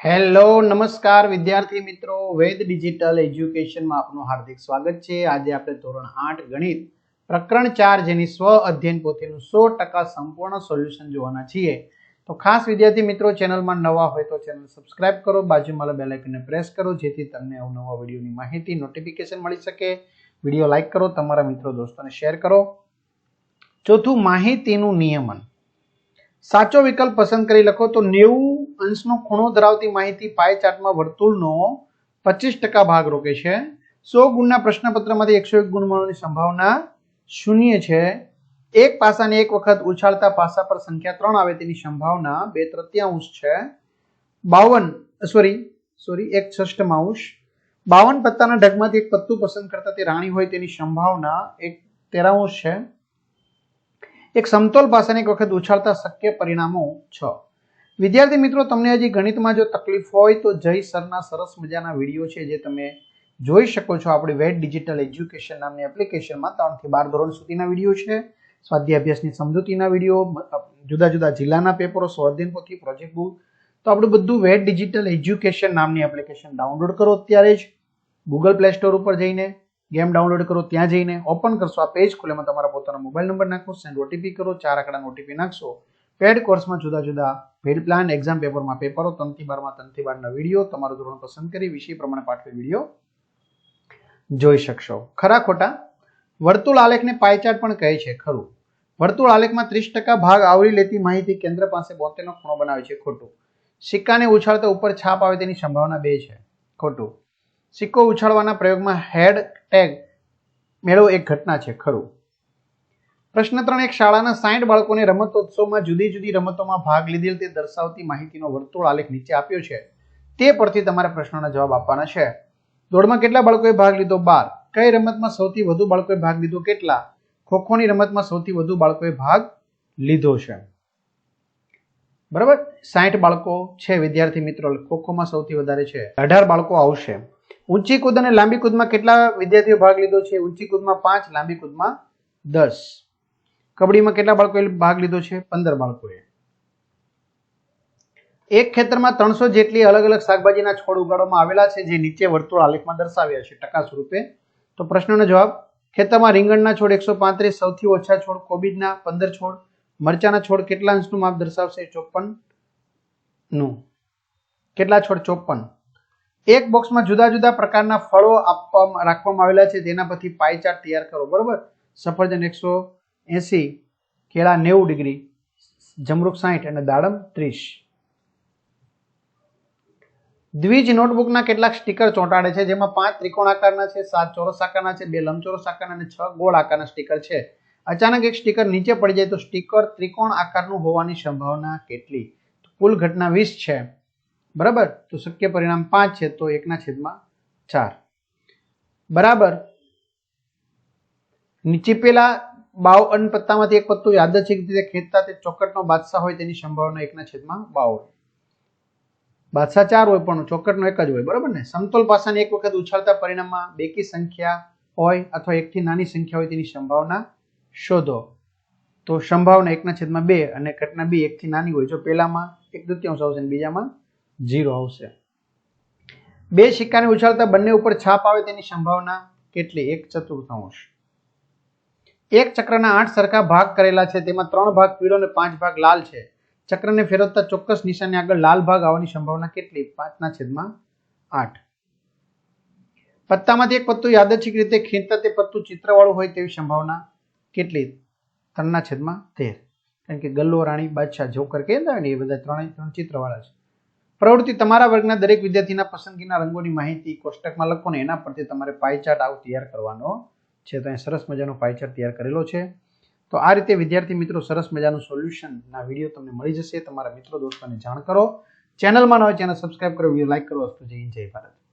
Hello નમસ્કાર વિદ્યાર્થી મિત્રો, વેદ ડિજિટલ એજ્યુકેશનમાં આપનું હાર્દિક સ્વાગત છે। આજે આપણે ધોરણ 8 ગણિત પ્રકરણ 4 જેની સ્વ અધ્યયન પોથીનું 100% સંપૂર્ણ સોલ્યુશન જોવાના છીએ। તો ખાસ વિદ્યાર્થી મિત્રો, ચેનલમાં નવા હોય તો ચેનલ સબસ્ક્રાઇબ કરો, બાજુમાં બેલ આઇકનને પ્રેસ કરો જેથી તમને અવનવા વિડીયોની માહિતી નોટિફિકેશન મળી શકે। વિડીયો લાઈક કરો, તમારા મિત્રો દોસ્તોને શેર કરો। ચોથું, માહિતીનું નિયમન। સાચો વિકલ્પ પસંદ કરી લખો તો 90 અંશનો ખૂણો ધરાવતી માહિતી પાઈ ચાર્ટમાં વર્તુળનો 25% ભાગ રોકે છે। 100 ગુણના પ્રશ્નપત્રમાંથી 101 ગુણ મળવાની સંભાવના 0 છે। એક પાસાને એક વખત ઉછાળતા પાસા પર સંખ્યા 3 આવે તેની સંભાવના 2/3 છે। 1/6 52 પત્તાના ઢગમાંથી એક પત્તું પસંદ કરતા તે રાણી હોય તેની સંભાવના 1/13 છે। એક સમતોલ પાસાને એક વખત ઉછાળતા શક્ય પરિણામો 6। વિદ્યાર્થી મિત્રો, તમને હજી ગણિતમાં જો તકલીફ હોય તો જય સરના સરસ મજાના વિડીયો છે જે તમે જોઈ શકો છો આપણી વેદ ડિજિટલ એજ્યુકેશન નામની એપ્લિકેશનમાં। 3 થી 12 ધોરણ સુધીના વિડીયો છે, સ્વાધ્યાય અભ્યાસની સમજૂતીના વિડીયો, જુદા જુદા જિલ્લાના પેપરો, સ્વાધ્યાય પોથી, પ્રોજેક્ટ બુક, તો આપણું બધું વેદ ડિજિટલ એજ્યુકેશન નામની એપ્લિકેશન ડાઉનલોડ કરો અત્યારે જ ગૂગલ પ્લે સ્ટોર ઉપર જઈને, ગેમ ડાઉનલોડ કરો, ત્યાં જઈને ઓપન કરશો, આ પેજ ખુલેમાં તમારા પોતાનો મોબાઈલ નંબર નાખો, સેન્ડ ઓટીપી કરો, 4 આંકડાનો ઓટીપી નાખશો। પેડ કોર્સમાં જુદા જુદા પેડ પ્લાન, એક્ઝામ પેપરમાં પેપરો, 3 થી 12 માં 3 થી 12 ના વિડીયો, તમારું ધોરણ પસંદ કરી વિષય પ્રમાણે પાઠવેલ વિડીયો જોઈ શકશો। ખરા ખોટા? વર્તુળ આલેખને પાઈ ચાર્ટ પણ કહે છે, ખરું? વર્તુળ આલેખમાં 30% ભાગ આવરી લેતી માહિતી કેન્દ્ર પાસે 72 નો ખૂણો બનાવે છે, ખોટું? સિક્કાને ઉછાળતા ઉપર છાપ આવે તેની સંભાવના 2 છે, ખોટું? સિક્કો ઉછાળવાના પ્રયોગમાં હેડ ટેગ મેળવો એક ઘટના છે, ખરું? પ્રશ્ન 3, એક શાળાના 60 બાળકોને રમતોત્સવમાં જુદી જુદી રમતોમાં ભાગ લીધેલ તે દર્શાવતી માહિતીનો વર્તુળ આલેખ નીચે આપ્યો છે। તે પરથી તમારે પ્રશ્નોના જવાબ આપવાના છે। દોડમાં કેટલા બાળકોએ ભાગ લીધો? 12। કઈ રમતમાં સૌથી વધુ બાળકોએ ભાગ લીધો? કેટલા? ખોખોની રમતમાં સૌથી વધુ બાળકોએ ભાગ લીધો છે, બરાબર? 60 બાળકો છે વિદ્યાર્થી મિત્રો, ખોખોમાં સૌથી વધારે છે, 18 બાળકો આવશે। ઊંચી કૂદ અને લાંબી કૂદમાં કેટલા વિદ્યાર્થીઓ ભાગ લીધો છે? ઊંચી કૂદમાં 5, લાંબી કૂદમાં 10। કબડ્ડીમાં કેટલા બાળકોએ ભાગ લીધો છે? 15 બાળકોએ। એક ખેતરમાં 300 જેટલી અલગ અલગ શાકભાજીના છોડ ઉગાડવામાં આવેલા છે જે નીચે વર્તુળ આલેખમાં દર્શાવ્યા છે ટકા સ્વરૂપે। તો પ્રશ્નનો જવાબ, ખેતરમાં રીંગણના છોડ 135, સૌથી ઓછા છોડ કોબીજના 15 છોડ, મરચાના છોડ કેટલા અંશનું માપ દર્શાવશે? 54 નું। કેટલા છોડ? 54। એક બોક્સમાં જુદા જુદા પ્રકારના ફળો રાખવામાં આવેલા છે, તેના પરથી પાઈ ચાર્ટ તૈયાર કરો, બરોબર? સફરજન 180, કેળા 90 ડિગ્રી, જમરૂખ 60 અને દાડમ 30। દ્વિજ નોટબુકના કેટલાક સ્ટીકર ચોંટાડે છે, જેમાં 5 ત્રિકોણ આકારના છે, 7 ચોરસ આકારના છે, 2 લંબચોરસ આકારના અને 6 ગોળ આકારના સ્ટીકર છે। અચાનક એક સ્ટીકર નીચે પડી જાય તો સ્ટીકર ત્રિકોણ આકારનું હોવાની સંભાવના કેટલી? કુલ ઘટના 20 છે, બરાબર? તો શક્ય પરિણામ 5 છે, તો 1/4 બરાબર। નીચે પેલા 52 પત્તામાંથી એક પત્તું યાદચ્છિક રીતે ખેંચતા તે ચોકટનો બાદશાહ હોય તેની સંભાવના 1/52। બાદશાહ 4 હોય પણ ચોકટનો એક જ હોય, બરાબર ને? સમતોલ પાસાને એક વખત ઉછાળતા પરિણામમાં બેકી સંખ્યા હોય અથવા એકથી નાની સંખ્યા હોય તેની સંભાવના શોધો। તો સંભાવના 1/2 અને ઘટના બી 1 થી નાની હોય, જો પેલામાં 1/3 આવશે અને બીજામાં 0 આવશે। બે સિક્કાને ઉછાળતા બંને ઉપર છાપ આવે તેની સંભાવના કેટલી? 1/4। એક ચક્રના 8 સરખા ભાગ કરેલા છે, તેમાં 3 ભાગ પીળો અને 5 ભાગ લાલ છે। ચક્રને ફેરવતા ચોક્કસ નિશાનની આગળ લાલ ભાગ આવવાની સંભાવના કેટલી? 5/8। પત્તામાંથી એક પત્તું યાદચ્છિક રીતે ખેંચતા તે પત્તું ચિત્રવાળું હોય તેવી સંભાવના કેટલી? 3/13, કારણ કે ગલ્લો, રાણી, બાદશાહ, જોકર કહે ને એ બધા ત્રણ ચિત્રવાળા છે। પ્રવૃત્તિ, તમારા વર્ગના દરેક વિદ્યાર્થીના પસંદગીના રંગોની માહિતી કોષ્ટકમાં લખો ને એના પરથી તમારે પાઈ ચાર્ટ આવું તૈયાર કરવાનો છે। તો અહીં સરસ મજાનો પાઈ ચાર્ટ તૈયાર કરેલો છે। તો આ રીતે વિદ્યાર્થી મિત્રો સરસ મજાનું સોલ્યુશનના વિડીયો તમને મળી જશે। તમારા મિત્રો દોસ્તોને જાણ કરો, ચેનલમાં ન હોય ચેનલ સબસ્ક્રાઇબ કરો, વિડીયો લાઈક કરો। જય હિન્દ, જય ભારત।